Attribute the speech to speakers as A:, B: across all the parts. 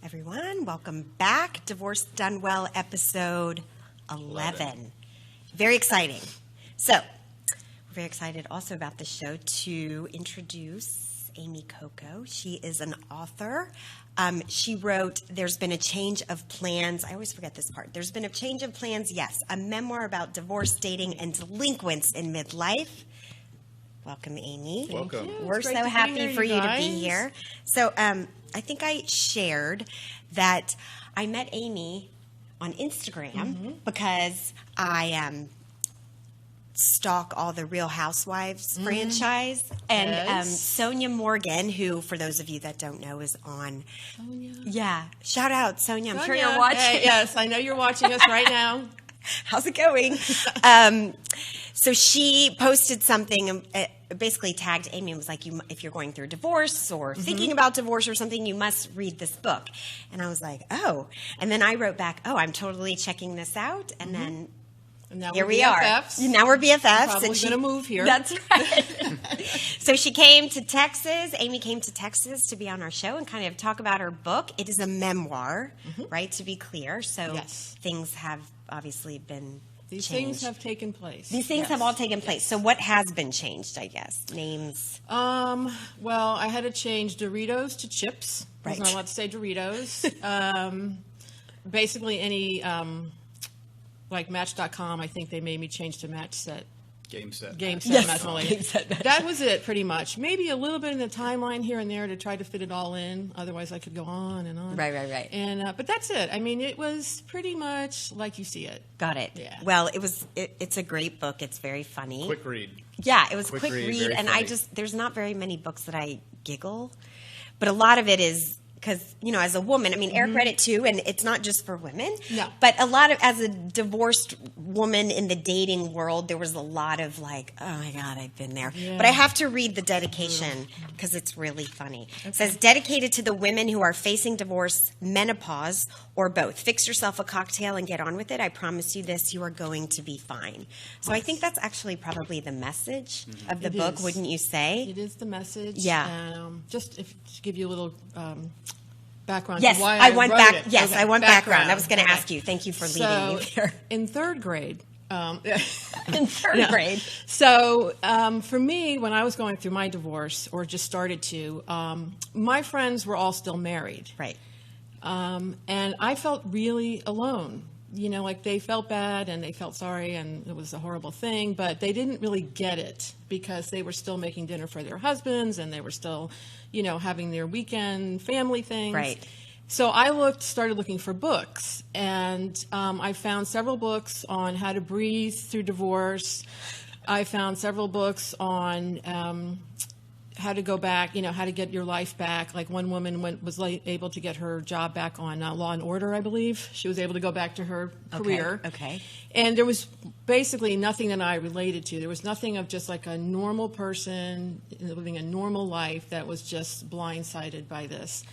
A: everyone. Welcome back. Divorce Done Well, episode 11. Very exciting. So, we're very excited also about the show to introduce Amy Koko. She is an author. She wrote, There's Been a Change of Plans. I always forget this part. There's Been a Change of Plans, yes. A memoir about divorce, dating, and delinquents in midlife. Welcome, Amy.
B: Welcome.
A: We're so happy for you to be here. So I think I shared that I met Amy on Instagram because I stalk all the Real Housewives franchise. And Sonia Morgan, who, for those of you that don't know, is on. Sonia. Yeah. Shout out, Sonia. I'm sure you're watching.
C: Hey, yes, I know you're watching us right now.
A: How's it going? So she posted something, basically tagged Amy and was like, if you're going through divorce or thinking about divorce or something, you must read this book. And I was like, oh. And then I wrote back, oh, I'm totally checking this out. And then here we are. Now we're BFFs.
C: Probably going to move here.
A: That's right. So she came to Texas. Amy came to Texas to be on our show and kind of talk about her book. It is a memoir, right, to be clear. So things have obviously been
C: These
A: changed.
C: things have taken place.
A: These things have all taken place. So what has been changed, I guess? Names?
C: Well, I had to change Doritos to chips.
A: Right.
C: I was not allowed to say Doritos. Basically any, like Match.com, I think they made me change to Match Set.
B: Game set.
C: That was it, pretty much. Maybe a little bit in the timeline here and there to try to fit it all in. Otherwise, I could go on and on.
A: Right.
C: And but that's it. I mean, it was pretty much like you see it.
A: Got it.
C: Yeah.
A: Well, it's a great book. It's very funny.
B: Quick read.
A: Yeah, it was a quick read, and
B: funny.
A: there's not very many books that I giggle, but a lot of it is because, as a woman, I mean, Eric read it too, and it's not just for women.
C: No.
A: But as a divorced woman in the dating world, there was a lot of like, oh my God, I've been there. Yeah. But I have to read the dedication because it's really funny. Okay. It says, dedicated to the women who are facing divorce, menopause, or both. Fix yourself a cocktail and get on with it. I promise you this, you are going to be fine. So I think that's actually probably the message of the book, wouldn't you say?
C: It is the message.
A: Yeah.
C: Just to give you a little background.
A: Yes,
C: why
A: I want
C: background.
A: Yes, I want background. I was going to ask you. Thank you for leading me there.
C: In third grade.
A: In third grade.
C: So for me, when I was going through my divorce, or just started to, my friends were all still married.
A: Right.
C: And I felt really alone. Like they felt bad and they felt sorry and it was a horrible thing, but they didn't really get it because they were still making dinner for their husbands and they were still, having their weekend family things.
A: Right.
C: So I started looking for books, and I found several books on how to breathe through divorce. I found several books on how to go back, how to get your life back. Like one woman was able to get her job back on Law and Order, I believe. She was able to go back to her career.
A: Okay.
C: And there was basically nothing that I related to. There was nothing of just like a normal person living a normal life that was just blindsided by this.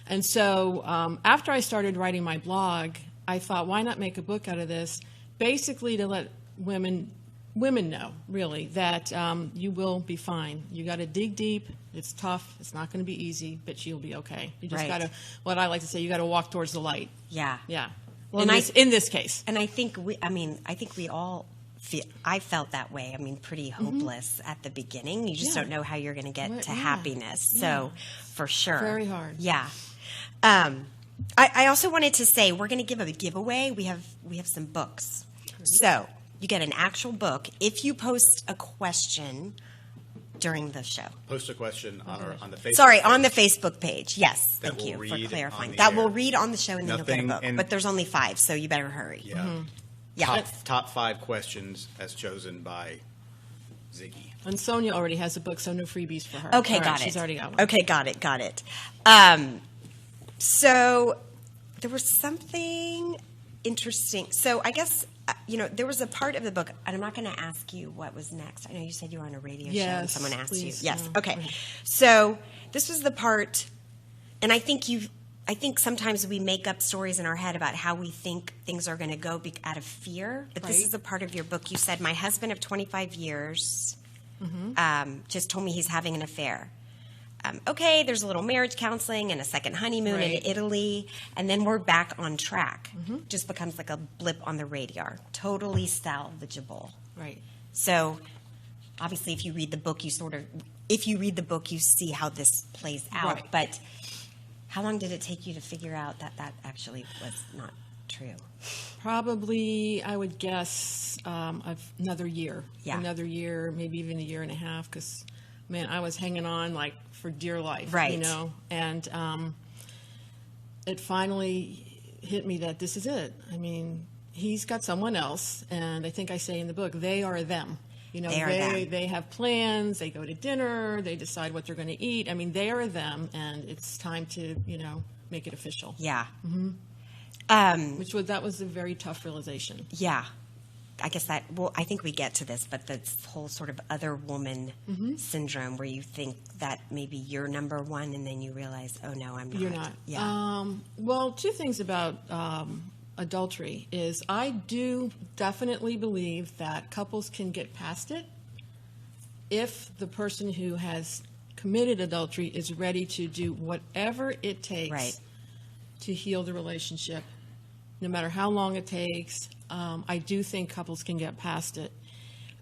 C: And so after I started writing my blog, I thought, why not make a book out of this? Basically to let women know, really, that you will be fine. You got to dig deep. It's tough. It's not going to be easy, but you'll be okay. You just got to, what I like to say, you got to walk towards the light.
A: Yeah.
C: Yeah. Well, in this case.
A: And I think we all feel, I felt that way. I mean, pretty hopeless at the beginning. You just don't know how you're going to get to happiness. So for sure.
C: Very hard.
A: Yeah. I also wanted to say, we're going to give a giveaway. We have some books. Great. So you get an actual book if you post a question during the show.
B: Post a question on the Facebook
A: Sorry,
B: page.
A: On the Facebook page. Yes, thank you for clarifying. That will read on the show and then you'll get a book. But there's only 5, so you better hurry.
B: Yeah.
A: Yeah.
B: Top 5 questions as chosen by Ziggy.
C: And Sonia already has a book, so no freebies for her.
A: Okay, got it.
C: She's already got one.
A: Okay, got it. So there was something interesting. So I guess, there was a part of the book, and I'm not going to ask you what was next. I know you said you were on a radio show and someone asked
C: please,
A: you. Yes,
C: no.
A: okay. So this was the part, and I think sometimes we make up stories in our head about how we think things are going to go out of fear. But this is a part of your book. You said, my husband of 25 years just told me he's having an affair. okay, there's a little marriage counseling and a second honeymoon in
C: Right.
A: Italy, and then we're back on track. Just becomes like a blip on the radar. Totally salvageable.
C: Right.
A: So, obviously, if you read the book, you see how this plays out.
C: Right.
A: But how long did it take you to figure out that that actually was not true?
C: Probably, I would guess, another year.
A: Yeah.
C: Another year, maybe even a year and a half, because, man, I was hanging on like for dear life,
A: Right.
C: you know? And it finally hit me that this is it. I mean, he's got someone else, and I think I say in the book, they are them. You know,
A: They are them.
C: they have plans, they go to dinner, they decide what they're going to eat. I mean, they are them, and it's time to, you know, make it official.
A: Yeah.
C: That was a very tough realization.
A: Yeah. I guess I think we get to this, but this whole sort of other woman syndrome where you think that maybe you're number one and then you realize, oh no, I'm not.
C: You're not.
A: Yeah.
C: Well, two things about adultery is I do definitely believe that couples can get past it if the person who has committed adultery is ready to do whatever it takes
A: Right.
C: to heal the relationship, no matter how long it takes. I do think couples can get past it.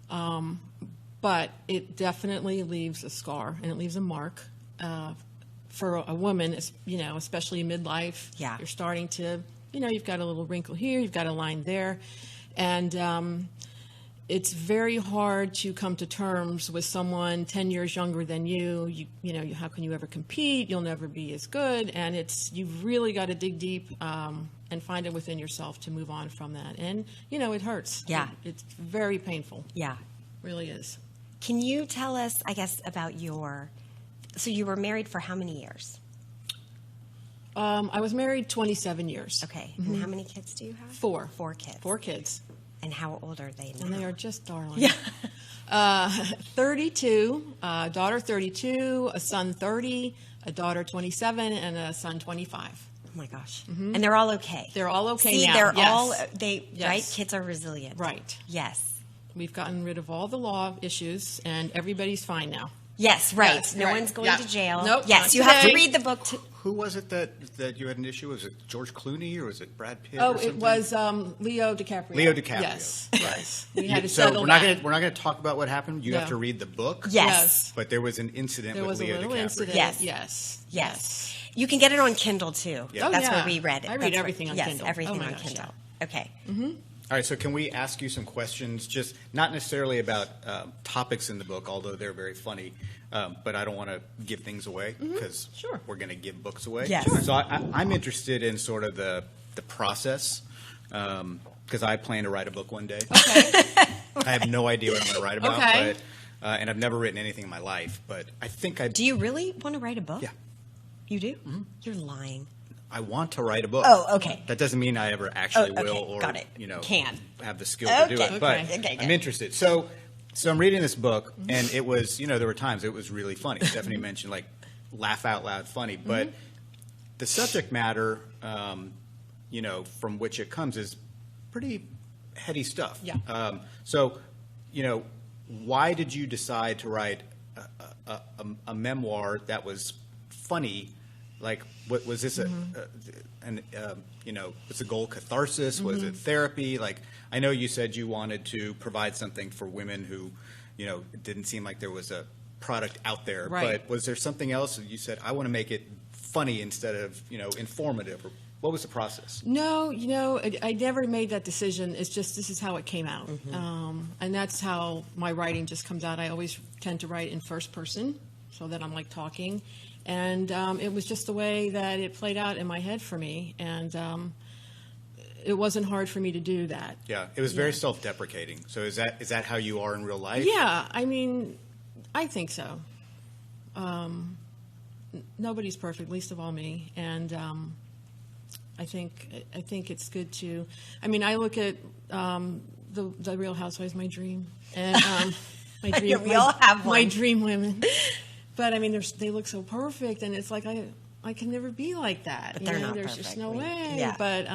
C: But it definitely leaves a scar and it leaves a mark for a woman, you know, especially midlife.
A: Yeah.
C: You're starting to, you know, you've got a little wrinkle here, you've got a line there. And it's very hard to come to terms with someone 10 years younger than you. You know, how can you ever compete? You'll never be as good. And you've really got to dig deep and find it within yourself to move on from that. And, you know, it hurts.
A: Yeah.
C: It's very painful.
A: Yeah.
C: Really is.
A: Can you tell us, I guess, about so you were married for how many years?
C: I was married 27 years.
A: Okay. And how many kids do you have?
C: 4.
A: 4 kids.
C: 4 kids.
A: And how old are they now?
C: And they are just darling.
A: Yeah.
C: 32, daughter 32, a son 30, a daughter 27, and a son 25.
A: Oh my gosh. And they're all okay.
C: They're all okay
A: See,
C: now.
A: they're
C: Yes.
A: all,
C: Yes.
A: right? Kids are resilient.
C: Right.
A: Yes.
C: We've gotten rid of all the law issues, and everybody's fine now.
A: Yes, right.
C: Yes,
A: no
C: right.
A: one's going
C: Yeah.
A: to jail.
C: Nope,
A: Yes,
C: not
A: you have to
C: today.
A: read the book.
B: Who was it that you had an issue with? Was it George Clooney or was it Brad Pitt?
C: Oh,
B: or
C: it
B: something?
C: was Leo DiCaprio.
B: Leo DiCaprio.
C: Yes.
B: Right.
C: Yes. We had to
B: So
C: settle
B: we're not
C: that.
B: going to talk about what happened. You
C: No.
B: have to read the book.
A: Yes.
B: But there was an incident
C: There
B: with
C: was a
B: Leo
C: little
B: DiCaprio.
C: incident.
A: Yes.
C: Yes.
A: Yes. You can get it on Kindle too.
B: Yeah. Oh,
A: That's
C: yeah.
A: where we read it.
C: I read
A: That's where-
C: everything on
A: yes,
C: Kindle.
A: everything
C: Oh my
A: on
C: gosh,
A: Kindle. Okay.
B: All right, so can we ask you some questions, just not necessarily about topics in the book, although they're very funny, but I don't want to give things away because
C: Sure.
B: we're going to give books away.
A: Yes. Sure.
B: So I'm interested in sort of the process because I plan to write a book one day.
C: Okay.
B: I have no idea what I'm going to write about,
C: Okay.
B: but and I've never written anything in my life, but I think I
A: Do you really want to write a book?
B: Yeah.
A: You do? You're lying.
B: I want to write a book.
A: Oh, okay.
B: That doesn't mean I ever actually
A: Oh, okay.
B: will or
A: Got it.
B: can have the skill to do
A: Okay.
B: it. But
C: Okay.
A: Okay,
B: I'm
A: good.
B: interested. So I'm reading this book, and it was, there were times it was really funny. Stephanie mentioned like laugh out loud funny, but the subject matter, from which it comes is pretty heady stuff.
C: Yeah.
B: So, why did you decide to write a memoir that was funny? Like, what was this? Was the goal catharsis? Was it therapy? Like, I know you said you wanted to provide something for women who, it didn't seem like there was a product out there.
C: Right.
B: But was there something else that you said, I want to make it funny instead of, informative? Or what was the process?
C: No, I never made that decision. It's just this is how it came out. And that's how my writing just comes out. I always tend to write in first person so that I'm like talking. And it was just the way that it played out in my head for me. And it wasn't hard for me to do that.
B: Yeah, it was very self-deprecating. So is that how you are in real life?
C: Yeah, I mean, I think so. Nobody's perfect, least of all me. And I think it's good to. I mean, I look at the Real Housewives, my dream, and my dream.
A: We all have
C: my
A: one.
C: dream women. But I mean, they look so perfect, and it's like I can never be like that.
A: But they're not
C: There's just
A: perfect.
C: no way.
A: Yeah.
C: But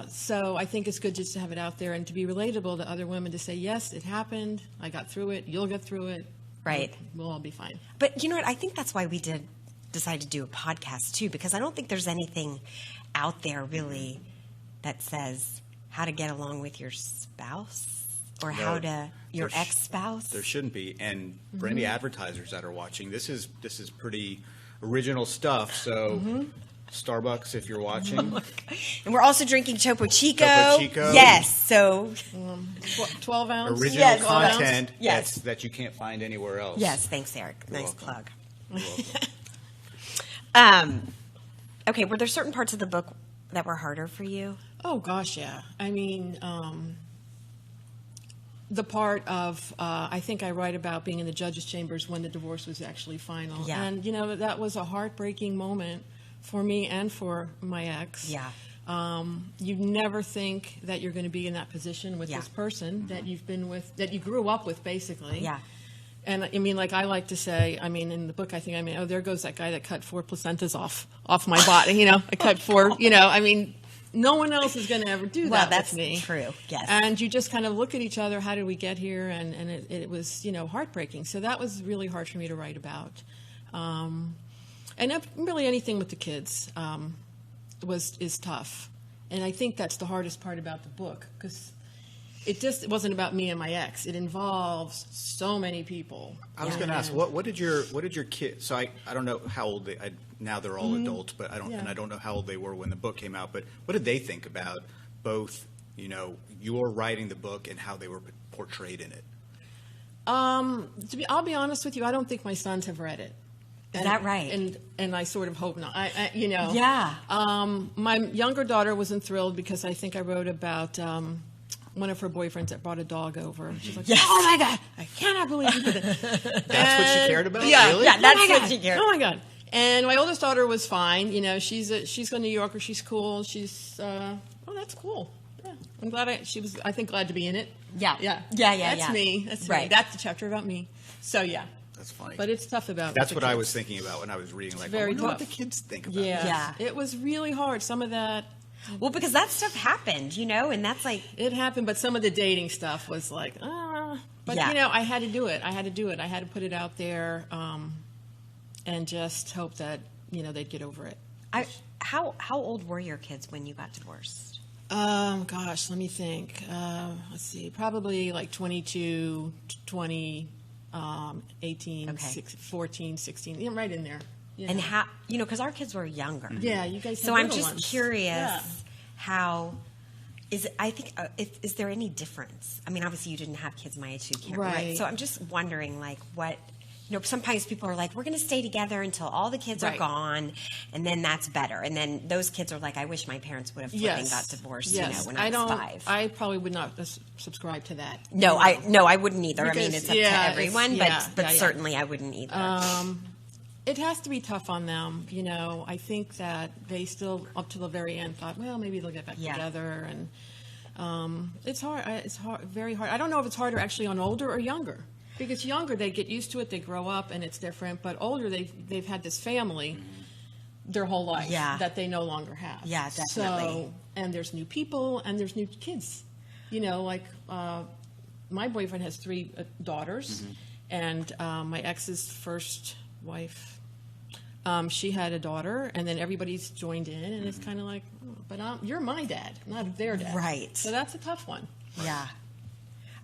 C: so I think it's good just to have it out there and to be relatable to other women to say, yes, it happened. I got through it. You'll get through it.
A: Right.
C: We'll all be fine.
A: But you know what? I think that's why we decide to do a podcast too, because I don't think there's anything out there really that says how to get along with your spouse or how to your ex-spouse.
B: There shouldn't be. And for any advertisers that are watching, this is pretty original stuff. So Starbucks, if you're watching.
A: And we're also drinking Topo Chico.
B: Topo Chico.
A: Yes. So
C: 12 ounce.
B: Original
A: Yes.
B: content
A: Yes.
B: that you can't find anywhere else.
A: yes, thanks, Eric.
B: You're
A: Nice
B: welcome.
A: plug.
B: You're welcome.
A: Okay, were there certain parts of the book that were harder for you?
C: Oh gosh, yeah. I mean, the part of I think I write about being in the judges' chambers when the divorce was actually final,
A: Yeah.
C: and that was a heartbreaking moment for me and for my ex.
A: Yeah.
C: You never think that you're going to be in that position with
A: Yeah.
C: this person that you've been with, that you grew up with, basically.
A: Yeah.
C: And I mean, like I like to say, I mean, in the book, oh, there goes that guy that cut 4 placentas off my body. I cut 4. I mean, no one else is going to ever do
A: Well,
C: that
A: that's
C: with me.
A: true. Yes.
C: And you just kind of look at each other. How did we get here? And it was heartbreaking. So that was really hard for me to write about. And really anything with the kids is tough. And I think that's the hardest part about the book, because it wasn't about me and my ex. It involves so many people.
B: I was going to ask, what did your kids? So I don't know how old now they're all adults, but I don't know how old they were when the book came out. But what did they think about both, your writing the book and how they were portrayed in it?
C: I'll be honest with you. I don't think my sons have read it.
A: Is that right?
C: And I sort of hope not.
A: Yeah.
C: My younger daughter wasn't thrilled because I think I wrote about one of her boyfriends that brought a dog over. She's like,
A: Yes.
C: "Oh my God, I cannot believe you did that."
B: That's what she cared about?
C: Yeah,
B: Really?
A: Yeah, that's
C: oh my
A: what
C: God.
A: she cared.
C: Oh my God. And my oldest daughter was fine. She's a New Yorker. She's cool. She's that's cool. Yeah, I'm glad I think glad to be in it.
A: Yeah.
C: Yeah.
A: Yeah.
C: That's me. That's
A: Right.
C: me. That's the chapter about me. So yeah.
B: That's funny.
C: But it's tough about.
B: That's
C: the
B: what I
C: kids.
B: was thinking about when I was reading. Like,
C: very
B: I wonder what the
C: tough.
B: kids think about
C: Yeah.
B: this.
A: Yeah.
C: It was really hard. Some of that.
A: Well, because that stuff happened, and that's like,
C: It happened, but some of the dating stuff was like, But,
A: Yeah.
C: I had to do it. I had to put it out there and just hope that, they'd get over it.
A: how old were your kids when you got divorced?
C: Gosh, let me think. Let's see. Probably like 22, 20, 18,
A: Okay.
C: 14, 16. Right in there. Yeah.
A: And how, because our kids were younger.
C: Yeah, you guys
A: So
C: had
A: I'm
C: little
A: just
C: ones.
A: curious
C: Yeah.
A: how is there any difference? I mean, obviously you didn't have kids my age, so you can't
C: Right.
A: So I'm just wondering, like, what, sometimes people are like, we're going to stay together until all the kids are
C: Right.
A: gone, and then that's better. And then those kids are like, I wish my parents would have flipping got divorced, when I was 5.
C: I probably would not subscribe to that.
A: No, I wouldn't either. I mean,
C: Because,
A: it's up to everyone, but certainly I wouldn't either.
C: It has to be tough on them. I think that they still, up to the very end, thought, well, maybe they'll get back
A: Yeah.
C: together. And it's hard. It's hard, very hard. I don't know if it's harder actually on older or younger. Because younger, they get used to it, they grow up, and it's different. But older, they've had this family their whole life that they no longer have.
A: Yeah, definitely.
C: So, and there's new people, and there's new kids. My boyfriend has 3 daughters, and my ex's first wife, she had a daughter, and then everybody's joined in, and it's kind of like, but you're my dad, not their dad.
A: Right.
C: So that's a tough one.
A: Yeah.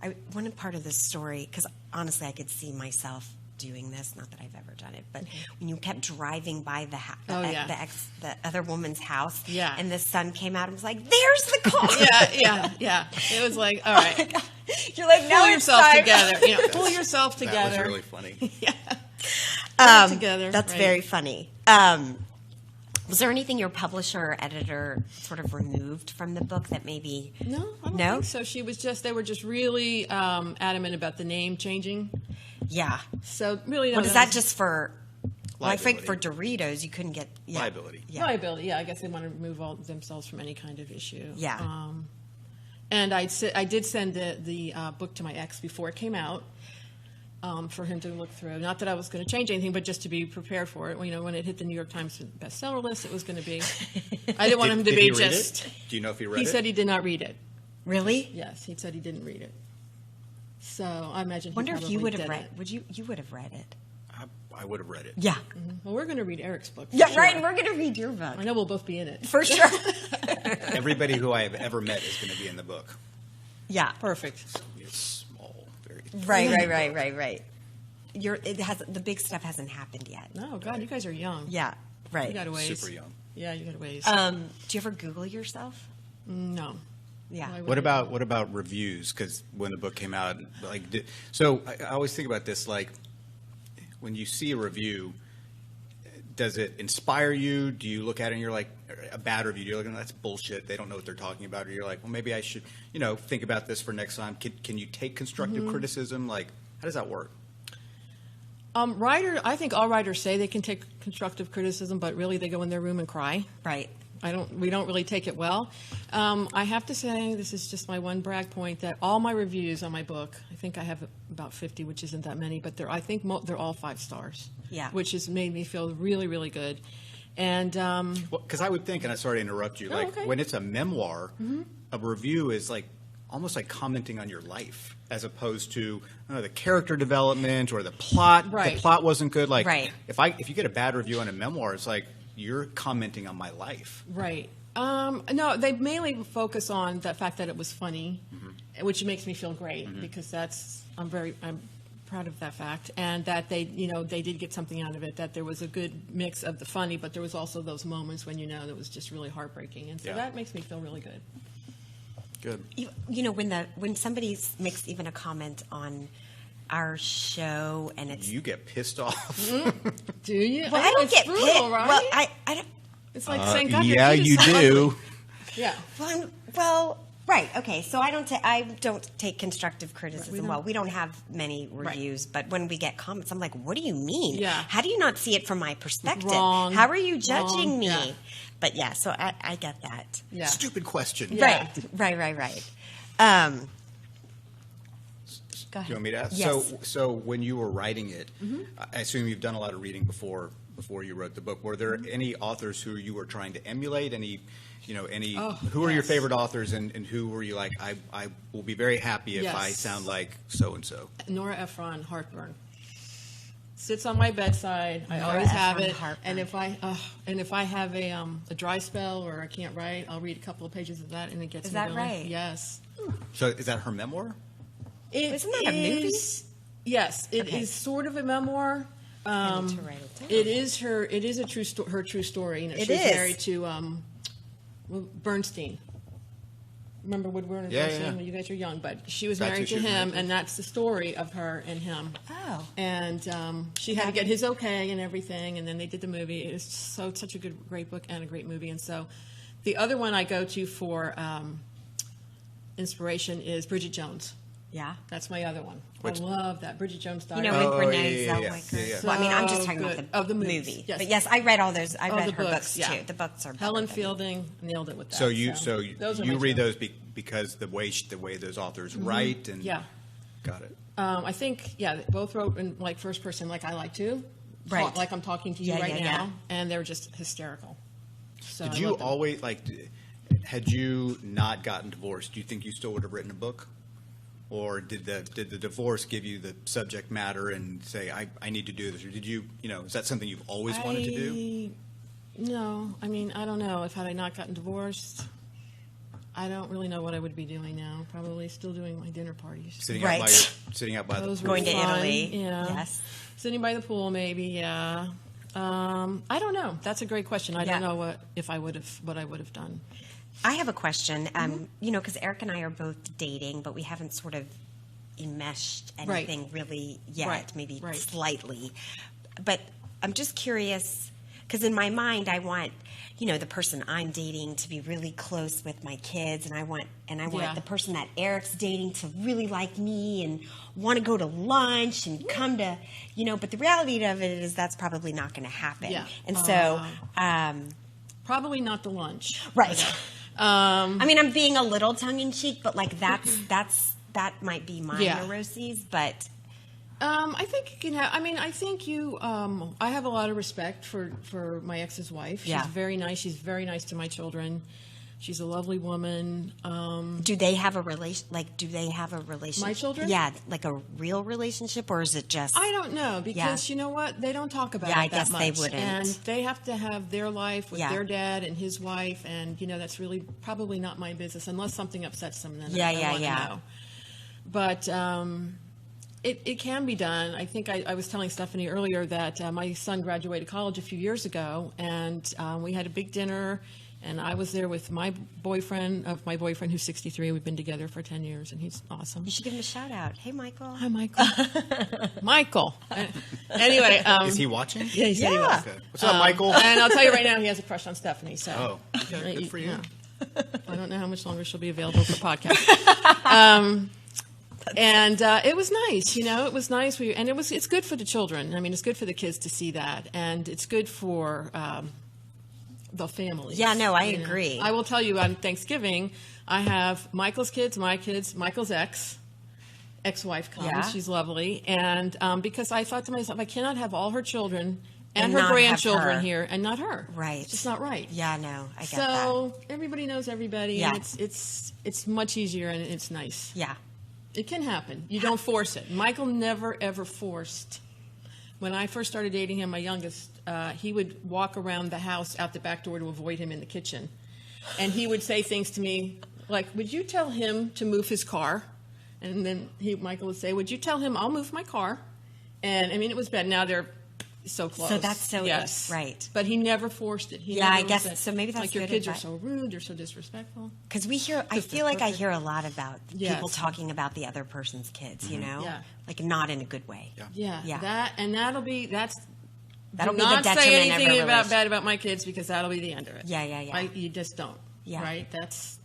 A: I one part of this story, because honestly, I could see myself doing this. Not that I've ever done it, but when you kept driving by the other woman's house, and the sun came out and was like, "There's the car."
C: Yeah. It was like, all right,
A: You're like, now
C: pull
A: it's
C: yourself
A: time.
C: together. Pull yourself together.
B: That was really funny.
C: Pull it together.
A: That's
C: right.
A: very funny. Was there anything your publisher or editor sort of removed from the book that maybe?
C: No, I don't think so. They were just really adamant about the name changing.
A: Yeah.
C: So really,
A: What is that just for? Well, I think
B: Liability.
A: for Doritos, you couldn't get
B: Liability.
A: Yeah.
C: liability? Yeah, I guess they want to remove themselves from any kind of issue.
A: Yeah.
C: And I did send the book to my ex before it came out. For him to look through. Not that I was going to change anything, but just to be prepared for it. When it hit the New York Times bestseller list, it was going to be. I didn't want him to
B: Did
C: be
B: he read
C: just.
B: it? Do you know if he read it?
C: He said he did not read it.
A: Really?
C: Yes, he said he didn't read it. So I imagine he
A: Wonder if you
C: probably
A: would have
C: did
A: read.
C: it.
A: Would you? You would have read it.
B: I would have read it.
A: Yeah.
C: Well, we're going to read Eric's book. for
A: Yeah.
C: sure.
A: Right. We're going to read your book
C: I know we'll both be in it.
A: for sure.
B: Everybody who I have ever met is going to be in the book.
A: Yeah.
C: Perfect.
B: It's small, very.
A: Right. The big stuff hasn't happened yet.
C: No, God, you guys are young.
A: Yeah. Right.
C: You got a ways.
B: Super young.
C: Yeah, you got a ways.
A: Do you ever Google yourself?
C: No.
A: Yeah.
C: Why would
B: What about reviews? Because when the book came out, I always think about this. Like, when you see a review, does it inspire you? Do you look at it and you're like, a bad review, you're like, that's bullshit. They don't know what they're talking about. Or you're like, well, maybe I should, think about this for next time. Can you take constructive criticism? Like, how does that work?
C: I think all writers say they can take constructive criticism, but really they go in their room and cry.
A: Right.
C: We don't really take it well. I have to say, this is just my one brag point, that all my reviews on my book, I think I have about 50, which isn't that many, but they're all 5 stars.
A: Yeah.
C: Which has made me feel really, really good. And
B: because I would think, and I'm sorry to interrupt you,
C: okay.
B: when it's a memoir, a review is like almost like commenting on your life, as opposed to the character development or the plot.
C: Right.
B: The plot wasn't good. Like,
A: Right.
B: if you get a bad review on a memoir, it's like you're commenting on my life.
C: right. No, they mainly focus on the fact that it was funny, which makes me feel great because I'm proud of that fact, and that they did get something out of it. That there was a good mix of the funny, but there was also those moments when that was just really heartbreaking, and so that makes me feel really good.
B: Good.
A: When somebody makes even a comment on our show and it's
B: You get pissed off.
C: Do you?
A: well, I don't
C: it's
A: get
C: brutal,
A: pissed.
C: right?
A: Well, I don't.
C: It's like saying, God,
B: yeah,
C: your kid is
B: you
C: so
B: do.
C: ugly. Yeah.
A: Well, right. Okay. So I don't take constructive criticism.
C: don't.
A: Well, we don't have many reviews, but when we get comments, I'm like, what do you mean?
C: Yeah.
A: How do you not see it from my perspective?
C: Wrong.
A: How are you judging
C: Wrong.
A: me?
C: Yeah.
A: But yeah, so I get that.
C: Yeah.
B: Stupid question.
C: Yeah.
A: Right. Go ahead.
B: Do you want me to ask?
A: Yes.
B: So when you were writing it, I assume you've done a lot of reading before you wrote the book. Were there any authors who you were trying to emulate? Who are your favorite authors, and who were you like, I will be very happy if I
C: Yes.
B: sound like so-and-so?
C: Nora Ephron, Heartburn. Sits on my bedside. I
A: Nora
C: always have
A: Ephron,
C: it.
A: Heartburn.
C: And if I have a dry spell or I can't write, I'll read a couple of pages of that, and it gets
A: Is
C: me
A: that
C: going.
A: right?
C: Yes.
B: So is that her memoir?
A: Isn't that a movie?
C: Yes, it is
A: Okay.
C: sort of a memoir.
A: I need to write it down.
C: It is her. It is her true story.
A: It
C: she's
A: is.
C: married to Bernstein. Remember Woodward and
B: Yeah,
C: Bernstein
B: yeah.
C: when you guys were young? But she was
B: That's
C: married
B: who
C: to
B: she was
C: him,
B: married to.
C: and that's the story of her and him.
A: Oh.
C: And she had to get his okay and everything, and then they did the movie. It was such a great book and a great movie. And so, the other one I go to for inspiration is Bridget Jones.
A: Yeah.
C: That's my other one.
B: Which-
C: I love that Bridget Jones
A: You
C: diary.
A: know,
B: Oh,
A: with Renee
B: yeah, yeah,
A: Zellweger.
B: yeah.
A: Well, I mean, I'm just
C: So
A: talking
C: good.
A: about
C: Of the
A: the
C: movies,
A: movie.
C: yes.
A: But yes, I read all those. I read
C: the
A: her books
C: books, yeah.
A: too. The books are better
C: Helen
A: than-
C: Fielding nailed it with that.
B: So you
C: those are my
B: read
C: two.
B: those because the way those authors write and
C: Yeah.
B: Got it.
C: I think, they both wrote in like first person, like I like to.
A: Right.
C: Like I'm talking to you
A: Yeah,
C: right
A: yeah,
C: now.
A: yeah.
C: And they're just hysterical. So
B: Did
C: I
B: you
C: love them.
B: always had you not gotten divorced, do you think you still would have written a book? Or did the divorce give you the subject matter and say, I need to do this? Or did you, is that something you've always wanted to do?
C: No. I mean, I don't know. If had I not gotten divorced, I don't really know what I would be doing now. Probably still doing my dinner parties.
B: Sitting
A: Right.
B: out by the
C: Those
B: pool.
C: were
A: Going to
C: fun.
A: Italy.
C: Yeah.
A: Yes.
C: Sitting by the pool, maybe, yeah. I don't know. That's a great question. I
A: Yeah.
C: don't know what I would have done.
A: I have a question. Because Eric and I are both dating, but we haven't sort of enmeshed
C: Right.
A: anything really yet,
C: Right.
A: maybe
C: Right.
A: slightly. But I'm just curious, because in my mind, I want, the person I'm dating to be really close with my kids, and I want
C: Yeah.
A: the person that Eric's dating to really like me and want to go to lunch and come to, but the reality of it is that's probably not going to happen.
C: Yeah.
A: And so,
C: Probably not the lunch.
A: right.
C: Um,
A: I mean, I'm being a little tongue in cheek, but like that might be my
C: Yeah.
A: neuroses, but
C: I think you can have. I mean, I think you. I have a lot of respect for my ex's wife. She's
A: Yeah.
C: very nice. She's very nice to my children. She's a lovely woman.
A: Do they have a relation? Like, do they have a relationship?
C: My children?
A: Yeah, like a real relationship, or is it just?
C: I don't know, because you know what? They don't talk about
A: Yeah,
C: it
A: I guess
C: that
A: they
C: much.
A: wouldn't.
C: And they have to have their life with
A: Yeah.
C: their dad and his wife, and that's really probably not my business unless something upsets them. Then
A: Yeah,
C: I
A: yeah,
C: want
A: yeah.
C: to know. But it can be done. I think I was telling Stephanie earlier that my son graduated college a few years ago, and we had a big dinner. And I was there with my boyfriend who's 63. We've been together for 10 years, and he's awesome.
A: You should give him a shout out. Hey, Michael.
C: Hi, Michael. Michael. Anyway.
B: Is he watching?
C: Yeah, he said he was.
B: Okay. What's up, Michael?
C: And I'll tell you right now, he has a crush on Stephanie. So.
B: Oh, okay. Good for you.
C: Yeah. I don't know how much longer she'll be available for podcast. And it was nice, It was nice. It's good for the children. I mean, it's good for the kids to see that, and it's good for the families.
A: Yeah, no, I agree.
C: I will tell you, on Thanksgiving, I have Michael's kids, my kids, Michael's ex-wife comes.
A: Yeah.
C: She's lovely, and because I thought to myself, I cannot have all her children and her
A: not have
C: grandchildren
A: her.
C: here, and not her.
A: Right.
C: It's just not right.
A: Yeah, no, I get
C: So everybody knows everybody.
A: Yeah.
C: And it's much easier, and it's nice.
A: that. Yeah.
C: It can happen. You don't force it. Michael never, ever forced. When I first started dating him, my youngest, he would walk around the house out the back door to avoid him in the kitchen. And he would say things to me like, would you tell him to move his car? And then Michael would say, would you tell him I'll move my car? And, I mean, it was bad. Now they're so close.
A: So that's so
C: yes.
A: right.
C: But he never forced it. He
A: Yeah,
C: never
A: I guess
C: said,
A: so. Maybe that's
C: like, your
A: good
C: kids
A: advice.
C: are so rude. You're so disrespectful.
A: Because I feel like I hear a lot about
C: Yes.
A: people talking about the other person's kids,
C: Yeah.
A: Like not in a good way.
B: Yeah.
C: Yeah.
A: Yeah.
C: That'll be
A: That'll
C: do
A: be the
C: not
A: detriment
C: say
A: of a
C: anything
A: relation-
C: bad about my kids, because that'll be the end of it.
A: Yeah, yeah, yeah.
C: You just don't.
A: Yeah.
C: Right? That's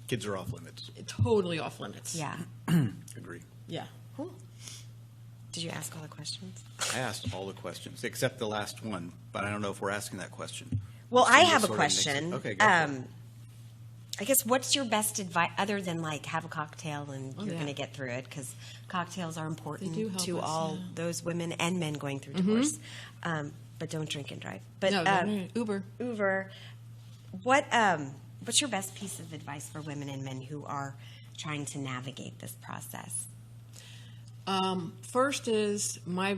B: Kids are off limits.
C: totally off limits.
A: Yeah.
B: Agree.
C: Yeah.
A: Cool. Did you ask all the questions?
B: I asked all the questions except the last one, but I don't know if we're asking that question.
A: Well,
B: So
A: I
B: this
A: have a
B: sort of makes it-
A: question.
B: Okay, go for it.
A: I guess what's your best advice other than like have a cocktail and you're
C: yeah.
A: going to get through it, because cocktails are important
C: do help
A: to
C: us,
A: all
C: yeah.
A: those women and men going through divorce. But don't drink and drive. But
C: No, Uber.
A: what's your best piece of advice for women and men who are trying to navigate this process?
C: First is my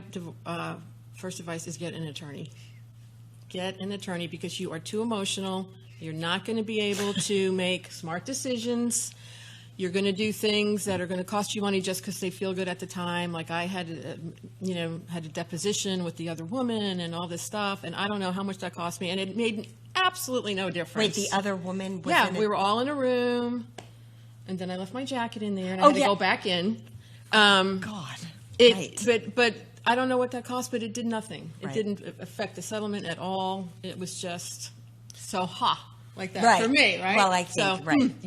C: first advice is get an attorney. Get an attorney, because you are too emotional. You're not going to be able to make smart decisions. You're going to do things that are going to cost you money just because they feel good at the time. Like I had, had a deposition with the other woman and all this stuff, and I don't know how much that cost me, and it made absolutely no difference.
A: Wait, the other woman was
C: Yeah,
A: in
C: we were all in a room, and then I left my jacket in there, and I
A: Oh,
C: had to
A: yeah.
C: go back in.
A: God.
C: But I don't know what that cost, but it did nothing. It
A: Right.
C: didn't affect the settlement at all. It was just so like that
A: Right.
C: for me, right?
A: Well, I think,
C: So,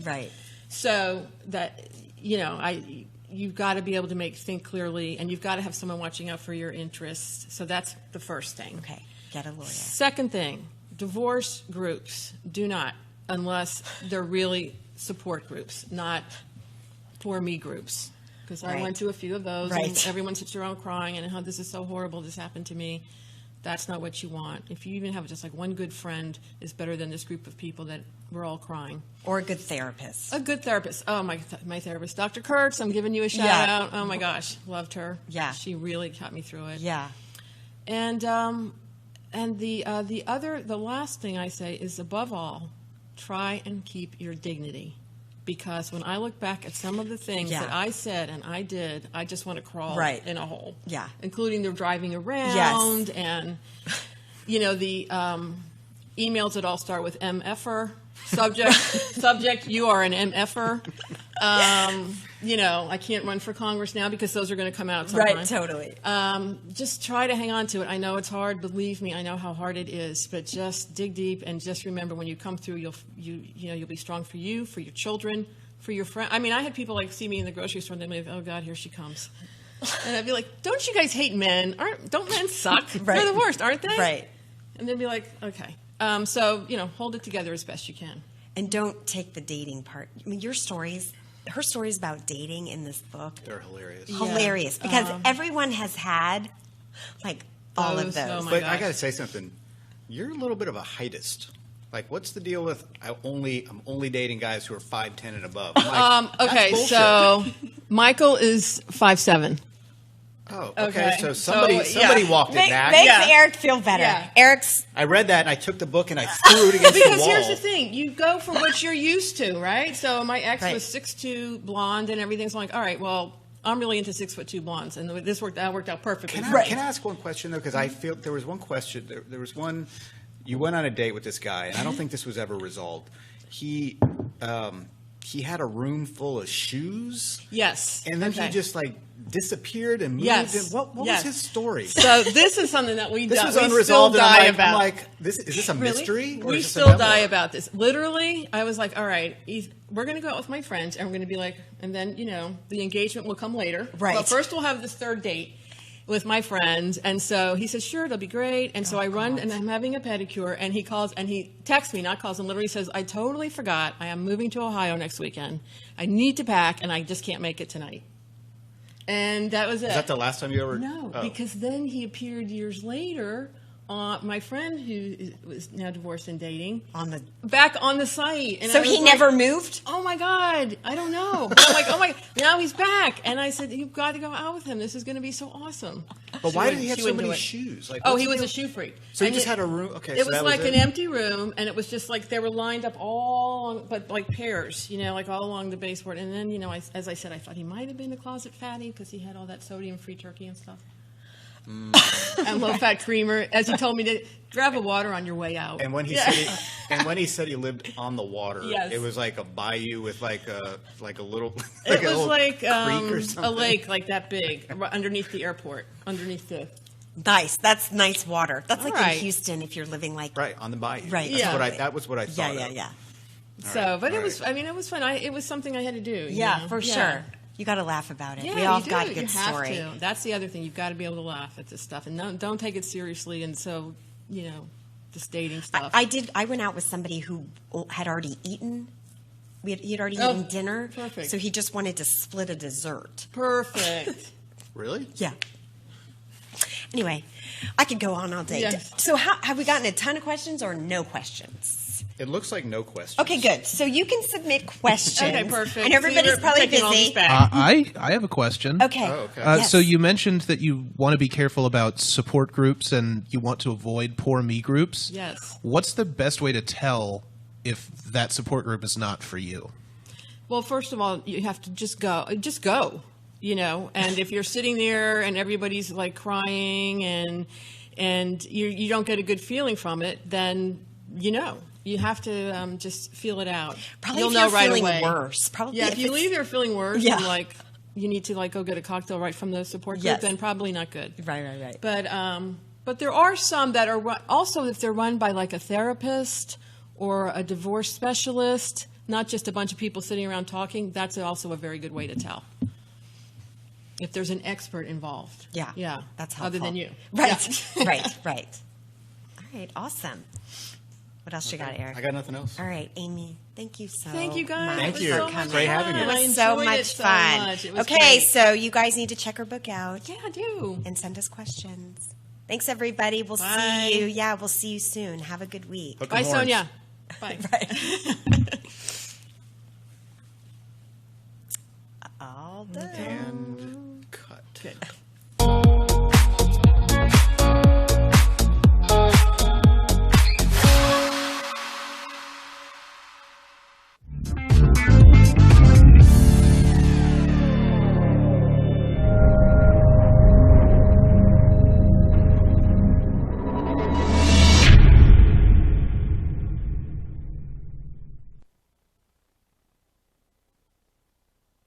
A: right.
C: So that, you've got to be able to think clearly, and you've got to have someone watching out for your interests. So that's the first thing.
A: Okay, get a lawyer.
C: Second thing, divorce groups do not, unless they're really support groups, not for me groups. Because I
A: Right.
C: went to a few of those,
A: Right.
C: and everyone sits around crying, and how this is so horrible, this happened to me. That's not what you want. If you even have just like one good friend, is better than this group of people that we're all crying.
A: Or a good therapist.
C: A good therapist. Oh, my therapist, Dr. Kurtz. I'm giving you a shout
A: Yeah.
C: out. Oh my gosh, loved her.
A: Yeah.
C: She really got me through it.
A: Yeah.
C: And the last thing I say is, above all, try and keep your dignity. Because when I look back at some of the things
A: Yeah.
C: that I said and I did, I just want to crawl
A: Right.
C: in a hole.
A: Yeah.
C: Including the driving around and, the emails that all start with MFer. Subject, you are an MFer. I can't run for Congress now because those are going to come out sometime.
A: Right, totally.
C: Just try to hang on to it. I know it's hard. Believe me, I know how hard it is. But just dig deep and just remember, when you come through, you'll be strong for you, for your children, for your friend. I mean, I had people like see me in the grocery store and they'd be like, "Oh God, here she comes," and I'd be like, "Don't you guys hate men? Don't men suck?
A: Right.
C: They're the worst, aren't they?"
A: Right.
C: And they'd be like, "Okay." So hold it together as best you can.
A: And don't take the dating part. I mean, her stories about dating in this book,
B: They're hilarious.
A: hilarious, because everyone has had like all of
C: Those,
A: those.
C: oh my
B: But
C: gosh.
B: I got to say something. You're a little bit of a heightist. Like, what's the deal with I'm only dating guys who are 5'10" and above? I'm like,
C: Okay,
B: that's
C: so Michael is 5'7".
B: Oh,
C: Okay.
B: okay. So
C: So,
B: somebody
C: yeah.
B: walked in that.
A: Makes
C: Yeah.
A: Eric feel better.
C: Yeah.
A: Eric's
B: I read that and I took the book and I threw it against the
C: Because
B: wall.
C: here's the thing, you go for what you're used to, right? So my ex
A: Right.
C: was 6'2", blonde, and everything's like, all right, well, I'm really into 6'2" blondes, and that worked out perfectly.
B: Can I ask one question, though? Because I feel there was one question. There was one. You went on a date with this guy, and I don't think this was ever resolved. He had a room full of shoes.
C: Yes.
B: And then
C: Okay.
B: he just like disappeared and moved.
C: Yes.
B: And what
C: Yes.
B: was his story?
C: So this is something that we
B: This was
C: we
B: unresolved,
C: still
B: and
C: die
B: I'm
C: about.
B: like, is this a mystery? Or
C: We
B: is this a
C: still
B: memoir?
C: die about this. Literally, I was like, all right, we're going to go out with my friends, and we're going to be like, and then, the engagement will come later.
A: Right.
C: But first we'll have this third date with my friends. And so he says, sure, it'll be great. And so I run, and I'm having a pedicure, and he calls, and he texts me, not calls, and literally says, I totally forgot. I am moving to Ohio next weekend. I need to pack, and I just can't make it tonight. And that was it.
B: Is that the last time you ever?
C: No,
B: Oh.
C: because then he appeared years later. My friend who was now divorced and dating
A: on the.
C: back on the site. And
A: So
C: I was
A: he
C: like,
A: never moved?
C: Oh my God, I don't know. But I'm like, oh my, now he's back. And I said, you've got to go out with him. This is going to be so awesome.
B: But why
C: She
B: did he have
C: she
B: so
C: wouldn't
B: many
C: do it.
B: shoes? Like,
C: Oh,
B: what's
C: he
B: the
C: was
B: deal?
C: a shoe freak.
B: So he
C: And
B: just had a room. Okay,
C: It
B: so
C: was
B: that
C: like
B: was
C: an
B: it?
C: empty room, and it was just like they were lined up all, but like pairs, like all along the baseboard. And then, as I said, I thought he might have been a closet fatty because he had all that sodium-free turkey and stuff. And low-fat creamer, as he told me to grab a water on your way out.
B: And when he said he lived on the water,
C: Yes.
B: it was like a bayou with like a little.
C: It
B: a
C: was
B: little
C: like
B: creek or
C: a
B: something.
C: lake like that big underneath the airport, underneath the.
A: Nice. That's nice water. That's like
C: Right.
A: in Houston if you're living like.
B: Right on the bayou.
A: Right.
B: That's
C: Yeah.
B: that was what I thought.
A: Yeah,
B: of.
A: yeah.
C: So, but it
B: all
C: was.
B: right.
C: I mean, it was fun. It was something I had to do.
A: Yeah,
C: you know?
A: for
C: Yeah.
A: sure. You got to laugh about it.
C: Yeah,
A: we all
C: you do.
A: got a
C: You
A: good
C: have
A: story.
C: to. That's the other thing. You've got to be able to laugh at this stuff, and don't take it seriously. And so, just dating stuff.
A: I went out with somebody who had already eaten. He had already eaten dinner.
C: perfect.
A: So he just wanted to split a dessert.
C: Perfect.
B: Really?
A: Yeah. Anyway, I could go on all day.
C: Yes.
A: So have we gotten a ton of questions or no questions?
B: It looks like no question.
A: Okay, good. So you can submit questions.
C: Okay, perfect.
A: And everybody's
C: See, we're
A: probably
C: taking all these
A: busy.
C: back.
D: I have a question.
A: Okay.
B: Oh, okay.
A: Yes.
D: So you mentioned that you want to be careful about support groups and you want to avoid poor me groups.
C: Yes.
D: What's the best way to tell if that support group is not for you?
C: Well, first of all, you have to just go. And if you're sitting there and everybody's like crying and you don't get a good feeling from it, then you have to just feel it out.
A: Probably
C: You'll
A: if
C: know
A: you're
C: right
A: feeling
C: away.
A: worse. Probably
C: Yeah,
A: if
C: if you
A: it's-
C: leave there feeling worse,
A: Yeah.
C: and like you need to like go get a cocktail right from the support group,
A: Yes.
C: then probably not good.
A: Right.
C: But there are some that are also if they're run by like a therapist or a divorce specialist, not just a bunch of people sitting around talking. That's also a very good way to tell. If there's an expert involved.
A: Yeah.
C: Yeah.
A: That's helpful.
C: Other than you.
A: Right.
C: Yeah.
A: Right. All right. Awesome. What else you got, Eric?
B: I got nothing else.
A: All right, Amy. Thank you so
C: Thank you guys.
A: much
B: Thank
C: It
B: you.
C: was
A: for
C: so
B: It's
A: coming.
C: much
B: great having you.
C: fun.
A: It
C: I
A: was so
C: enjoyed
A: much
C: it so
A: fun.
C: much. It was
A: Okay,
C: great.
A: so you guys need to check her book out
C: Yeah, I do.
A: and send us questions. Thanks, everybody. We'll
C: Bye.
A: see you. Yeah, we'll see you soon. Have a good week.
B: Hook 'em
C: Bye,
B: horns.
C: Sonia. Bye.
A: All done.
B: And cut.
C: Good.